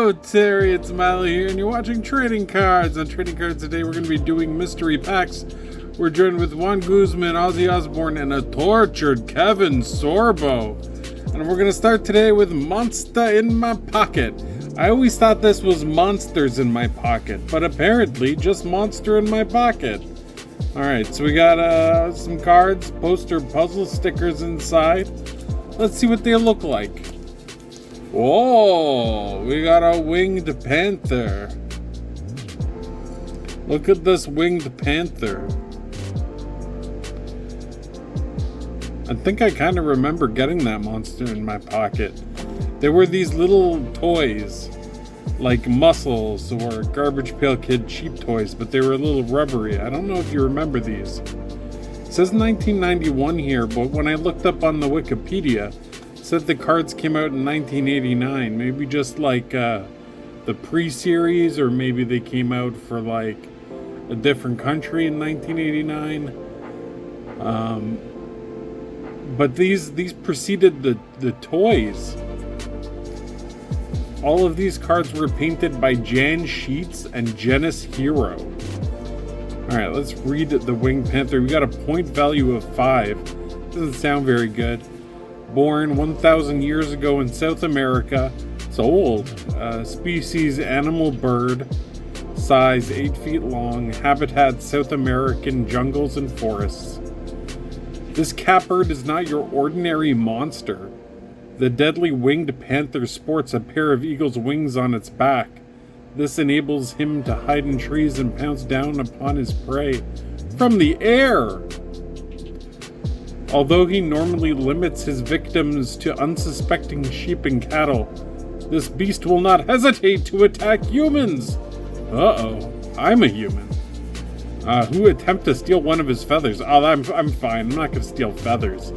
Hello, Terry. It's Miley here, and you're watching Trading Cards. On Trading Cards today, we're going to be doing mystery packs. We're joined with Juan Guzman, Ozzy Osbourne, and a tortured Kevin Sorbo. And we're going to start today with Monster in My Pocket. I always thought this was Monsters in My Pocket, but apparently just Monster in My Pocket. Alright, so we got some cards, poster puzzle stickers inside. Let's see what they look like. Whoa, we got a winged panther. Look at this winged panther. I think I kind of remember getting that Monster in My Pocket. There were these little toys, like Muscles or Garbage Pail Kid cheap toys, but they were a little rubbery. I don't know if you remember these. It says 1991 here, but when I looked up on the Wikipedia, said the cards came out in 1989. Maybe just like the pre-series, or maybe they came out for like a different country in 1989. But these preceded the toys. All of these cards were painted by Jan Sheets and Genis Hero. Alright, let's read the Winged Panther. We got a point value of 5. Doesn't sound very good. Born 1,000 years ago in South America. It's old. Species animal bird. Size 8 feet long. Habitat South American jungles and forests. This catbird is not your ordinary monster. The deadly winged panther sports a pair of eagle's wings on its back. This enables him to hide in trees and pounce down upon his prey from the air. Although he normally limits his victims to unsuspecting sheep and cattle, this beast will not hesitate to attack humans. Uh-oh, I'm a human. Who attempt to steal one of his feathers? Oh, I'm fine. I'm not going to steal feathers.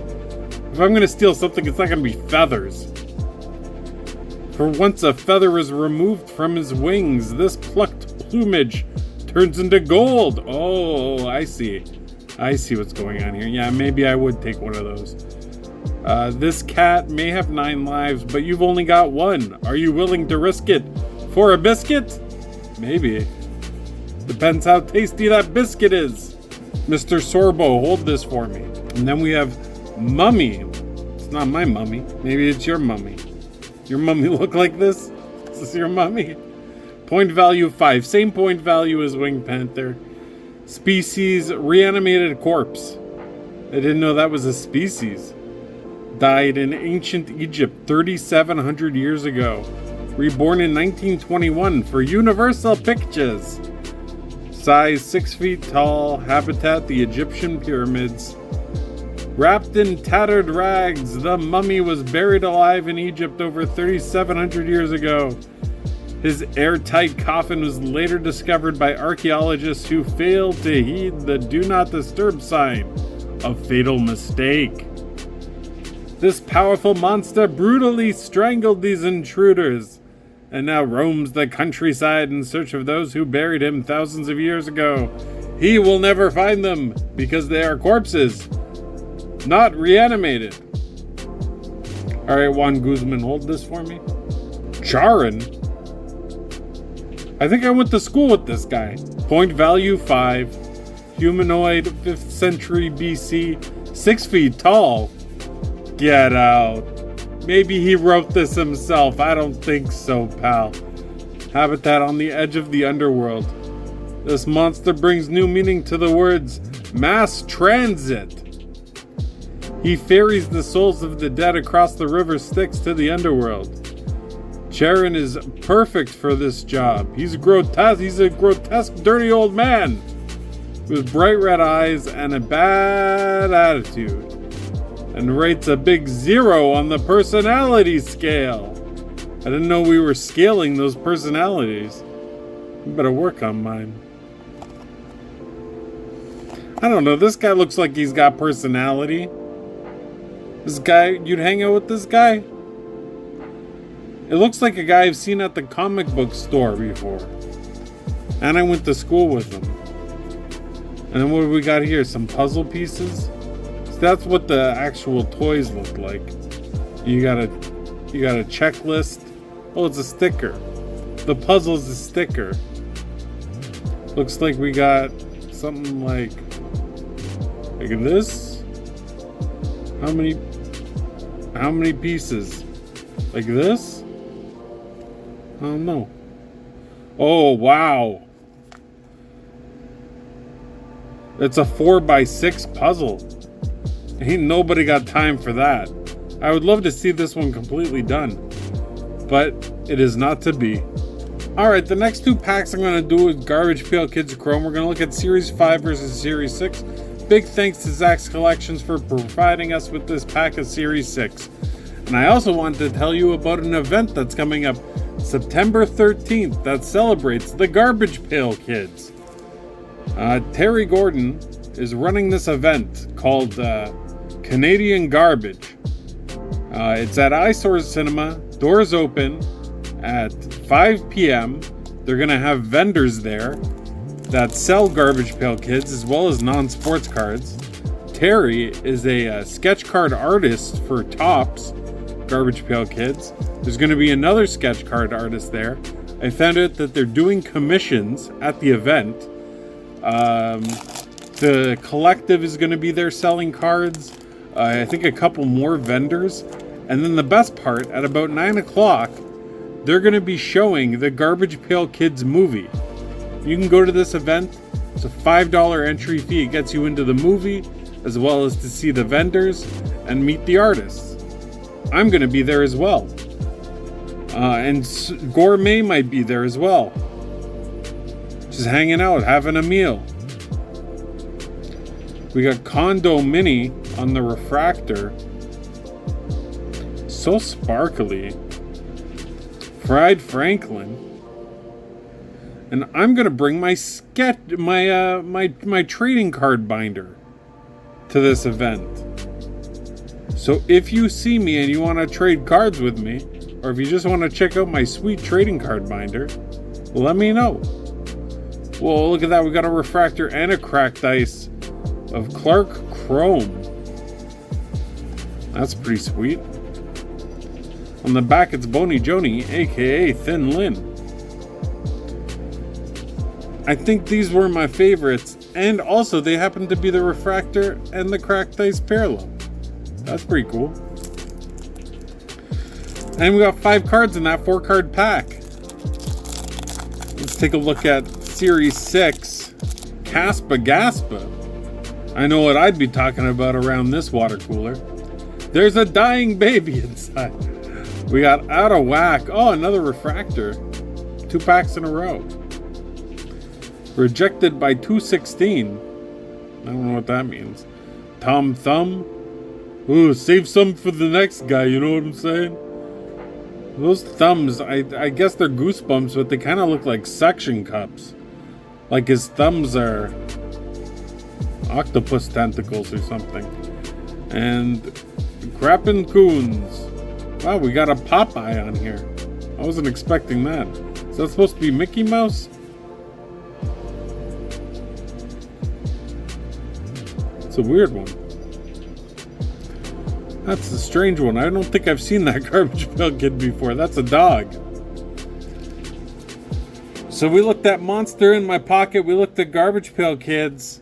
If I'm going to steal something, it's not going to be feathers. For once a feather is removed from his wings, this plucked plumage turns into gold. Oh, I see. I see what's going on here. Yeah, maybe I would take one of those. This cat may have 9 lives, but you've only got 1. Are you willing to risk it for a biscuit? Maybe. Depends how tasty that biscuit is. Mr. Sorbo, hold this for me. And then we have Mummy. It's not my mummy. Maybe it's your mummy. Your mummy look like this? Is this your mummy? Point value 5. Same point value as Winged Panther. Species, reanimated corpse. I didn't know that was a species. Died in ancient Egypt 3,700 years ago. Reborn in 1921 for Universal Pictures. Size 6 feet tall. Habitat the Egyptian pyramids. Wrapped in tattered rags, the mummy was buried alive in Egypt over 3,700 years ago. His airtight coffin was later discovered by archaeologists who failed to heed the Do Not Disturb sign, a fatal mistake. This powerful monster brutally strangled these intruders, and now roams the countryside in search of those who buried him thousands of years ago. He will never find them, because they are corpses, not reanimated. Alright, Juan Guzman, hold this for me. Charon? I think I went to school with this guy. Point value 5. Humanoid, 5th century BC, 6 feet tall. Get out. Maybe he wrote this himself. I don't think so, pal. Habitat on the edge of the underworld. This monster brings new meaning to the words mass transit. He ferries the souls of the dead across the river Styx to the underworld. Charon is perfect for this job. He's grotesque. He's a grotesque, dirty old man with bright red eyes and a bad attitude, and rates a big 0 on the personality scale. I didn't know we were scaling those personalities. You better work on mine. I don't know. This guy looks like he's got personality. This guy, you'd hang out with this guy? It looks like a guy I've seen at the comic book store before. And I went to school with him. And then what do we got here? Some puzzle pieces? So that's what the actual toys look like. You got a checklist. Oh, it's a sticker. the puzzle's a sticker. Looks like we got something like this. How many pieces? Like this? I don't know. Oh, wow. It's a 4x6 puzzle. Ain't nobody got time for that. I would love to see this one completely done, but it is not to be. Alright, the next two packs I'm going to do with Garbage Pail Kids Chrome. We're going to look at Series 5 versus Series 6. Big thanks to Zach's Collections for providing us with this pack of Series 6. And I also wanted to tell you about an event that's coming up September 13th that celebrates the Garbage Pail Kids. Terry Gordon is running this event called Canadian Garbage. It's at Eyesore Cinema. Doors open at 5 p.m. They're going to have vendors there that sell Garbage Pail Kids as well as non-sports cards. Terry is a sketch card artist for Topps Garbage Pail Kids. There's going to be another sketch card artist there. I found out that they're doing commissions at the event. The collective is going to be there selling cards. I think a couple more vendors. And then the best part, at about 9 o'clock, they're going to be showing the Garbage Pail Kids movie. You can go to this event. It's a $5 entry fee. It gets you into the movie, as well as to see the vendors and meet the artists. I'm going to be there as well. And Gourmet might be there as well. Just hanging out, having a meal. We got Condo Mini on the refractor. So sparkly. Fried Franklin. And I'm gonna bring my my trading card binder to this event. So if you see me and you want to trade cards with me, or if you just want to check out my sweet trading card binder, let me know. Well, look at that. We got a refractor and a cracked ice of Clark Chrome. That's pretty sweet. On the back, it's Boney Joni, aka Thin Lin. I think these were my favorites, and also they happen to be the refractor and the cracked ice parallel. That's pretty cool. And we got 5 cards in that 4-card pack. Let's take a look at Series 6, Caspa Gaspa. I know what I'd be talking about around this water cooler. There's a dying baby inside. We got Out of Whack. Oh, another refractor. 2 packs in a row. Rejected by 216. I don't know what that means. Tom Thumb. Ooh, save some for the next guy, you know what I'm saying? Those thumbs, I guess they're Goosebumps, but they kind of look like suction cups. Like his thumbs are octopus tentacles or something. And Crappin' Coons. Wow, we got a Popeye on here. I wasn't expecting that. Is that supposed to be Mickey Mouse? It's a weird one. That's a strange one. I don't think I've seen that Garbage Pail Kid before. That's a dog. So we looked at Monster in My Pocket. We looked at Garbage Pail Kids.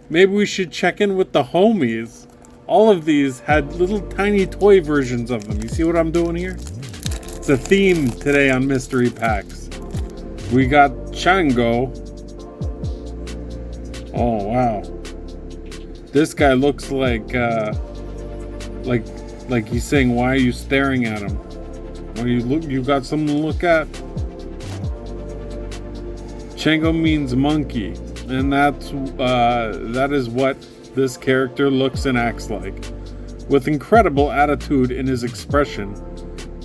Maybe we should check in with the homies. All of these had little tiny toy versions of them. You see what I'm doing here? It's a theme today on Mystery Packs. We got Chango. Oh, wow. This guy looks like he's saying, why are you staring at him? Well, you got something to look at? Chango means monkey, and that is what this character looks and acts like. With incredible attitude in his expression,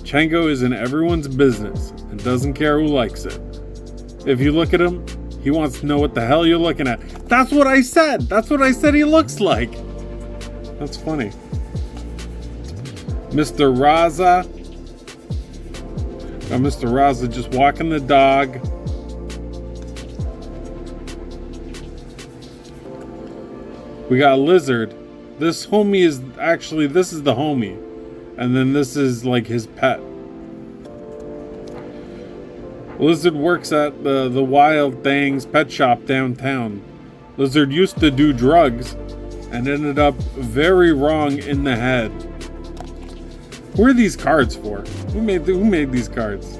Chango is in everyone's business and doesn't care who likes it. If you look at him, he wants to know what the hell you're looking at. That's what I said! That's what I said he looks like! That's funny. Mr. Raza. Got Mr. Raza just walking the dog. We got Lizard. This homie is actually, this is the homie. And then this is like his pet. Lizard works at the Wild Things pet shop downtown. Lizard used to do drugs and ended up very wrong in the head. Who are these cards for? Who made these cards?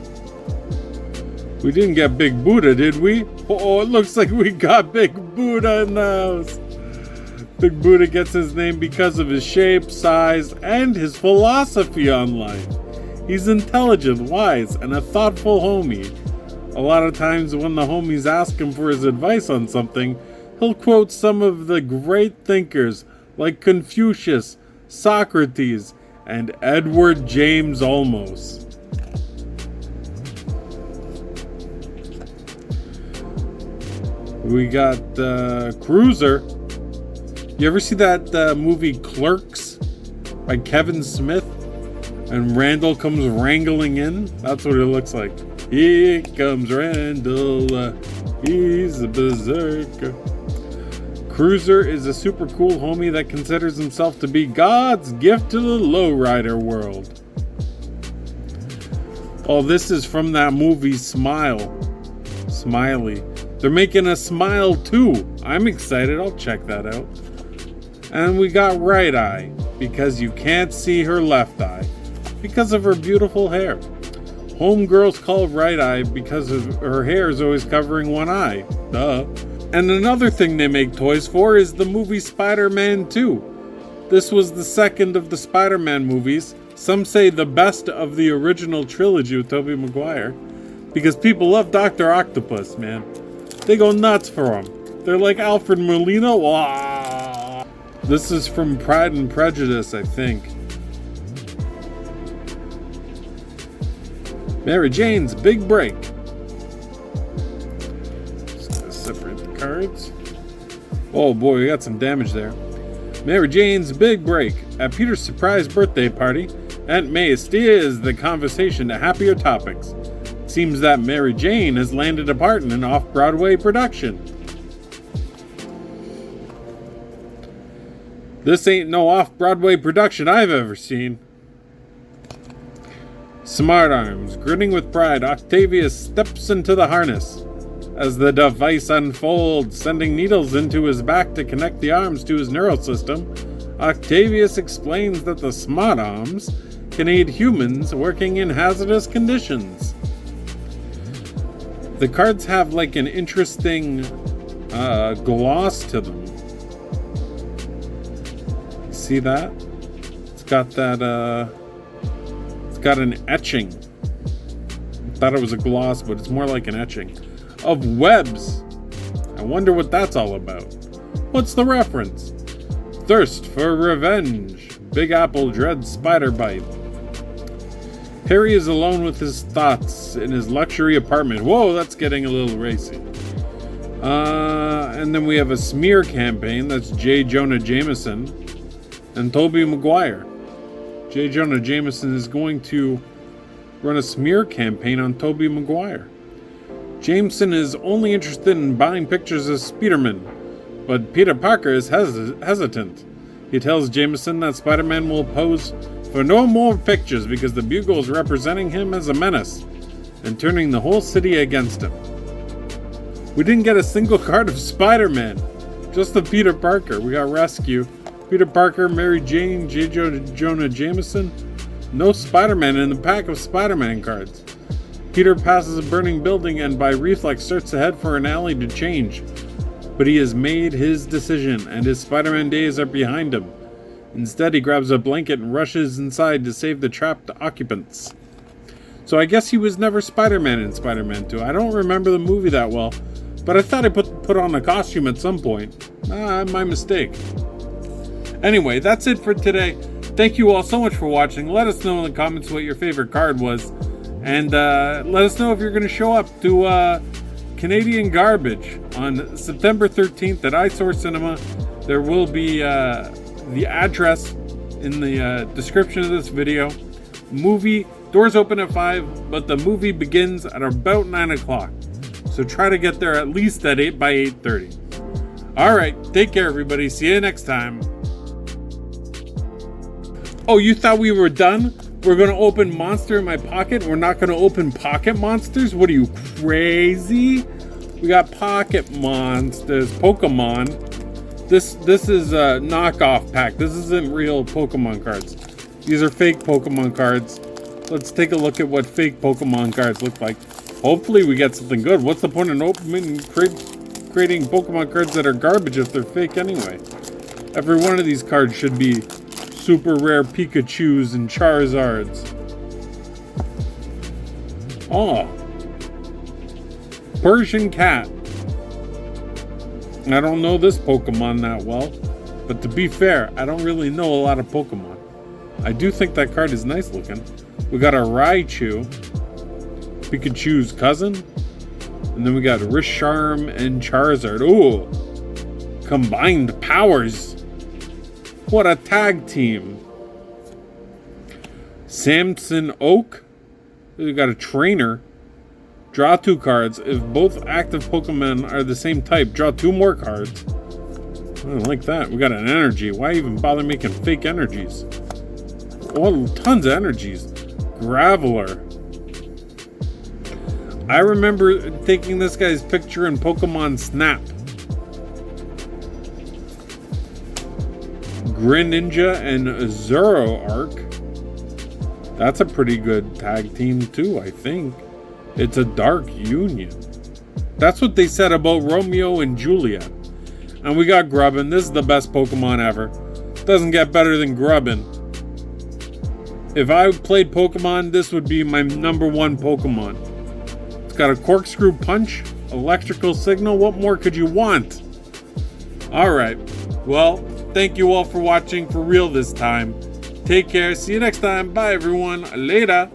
We didn't get Big Buddha, did we? Oh, it looks like we got Big Buddha in the house. Big Buddha gets his name because of his shape, size, and his philosophy on life. He's intelligent, wise, and a thoughtful homie. A lot of times when the homies ask him for his advice on something, he'll quote some of the great thinkers like Confucius, Socrates, and Edward James Olmos. We got Cruiser. You ever see that movie Clerks by Kevin Smith? And Randall comes wrangling in? That's what it looks like. Here comes Randall. He's a berserker. Cruiser is a super cool homie that considers himself to be God's gift to the lowrider world. Oh, this is from that movie Smiley. They're making a Smile 2. I'm excited. I'll check that out. And we got Right Eye, because you can't see her left eye, because of her beautiful hair. Homegirls call Right Eye because of her hair is always covering one eye. Duh. And another thing they make toys for is the movie Spider-Man 2. This was the second of the Spider-Man movies. Some say the best of the original trilogy with Tobey Maguire, because people love Dr. Octopus, man. They go nuts for him. They're like Alfred Molina. Wah! This is from Pride and Prejudice, I think. Mary Jane's Big Break. Just gonna separate the cards. Oh boy, we got some damage there. Mary Jane's Big Break. At Peter's surprise birthday party, Aunt May steers the conversation to happier topics. Seems that Mary Jane has landed a part in an off-Broadway production. This ain't no off-Broadway production I've ever seen. Smart Arms. Grinning with pride, Octavius steps into the harness. As the device unfolds, sending needles into his back to connect the arms to his neural system, Octavius explains that the Smart Arms can aid humans working in hazardous conditions. The cards have like an interesting gloss to them. See that? It's got that, it's got an etching. I thought it was a gloss, but it's more like an etching. Of webs. I wonder what that's all about. What's the reference? Thirst for revenge. Big Apple dreads spider bite. Harry is alone with his thoughts in his luxury apartment. Whoa, that's getting a little racy. And then we have a smear campaign. That's J. Jonah Jameson and Tobey Maguire. J. Jonah Jameson is going to run a smear campaign on Tobey Maguire. Jameson is only interested in buying pictures of Spider-Man, but Peter Parker is hesitant. He tells Jameson that Spider-Man will pose for no more pictures because the Bugle is representing him as a menace and turning the whole city against him. We didn't get a single card of Spider-Man, just the Peter Parker. We got Rescue, Peter Parker, Mary Jane, J. Jonah Jameson. No Spider-Man in the pack of Spider-Man cards. Peter passes a burning building and by reflex starts to head for an alley to change. But he has made his decision and his Spider-Man days are behind him. Instead, he grabs a blanket and rushes inside to save the trapped occupants. So I guess he was never Spider-Man in Spider-Man 2. I don't remember the movie that well, but I thought I put on a costume at some point. My mistake. Anyway, that's it for today. Thank you all so much for watching. Let us know in the comments what your favorite card was. And let us know if you're going to show up to Canadian Garbage on September 13th at Eyesore Cinema. There will be the address in the description of this video. Movie doors open at 5, but the movie begins at about 9 o'clock. So try to get there at least at 8 by 8:30. All right, take care, everybody. See you next time. Oh, you thought we were done? We're gonna open monster in my pocket. We're not gonna open pocket monsters. What are you, crazy? We got pocket monsters, Pokemon. This is a knockoff pack. This isn't real Pokemon cards. These are fake Pokemon cards. Let's take a look at what fake Pokemon cards look like. Hopefully we get something good. What's the point in opening creating Pokemon cards that are garbage if they're fake anyway? Every one of these cards should be super rare Pikachus and Charizards. Oh. Persian cat. I don't know this Pokemon that well, but to be fair, I don't really know a lot of Pokemon. I do think that card is nice looking. We got a Raichu, Pikachu's cousin, and then we got Risharm and Charizard. Ooh, combined powers. What a tag team. Samson Oak. We got a trainer. Draw 2 cards. If both active Pokemon are the same type, draw 2 more cards. I don't like that. We got an energy. Why even bother making fake energies? Oh, tons of energies. Graveler. I remember taking this guy's picture in Pokemon Snap. Greninja and Zoroark. That's a pretty good tag team too, I think. It's a dark union. That's what they said about Romeo and Juliet. And we got Grubbin. This is the best Pokemon ever. Doesn't get better than Grubbin. If I played Pokemon, this would be my #1 Pokemon. It's got a corkscrew punch, electrical signal. What more could you want? Alright, well, thank you all for watching for real this time. Take care. See you next time. Bye, everyone. Later.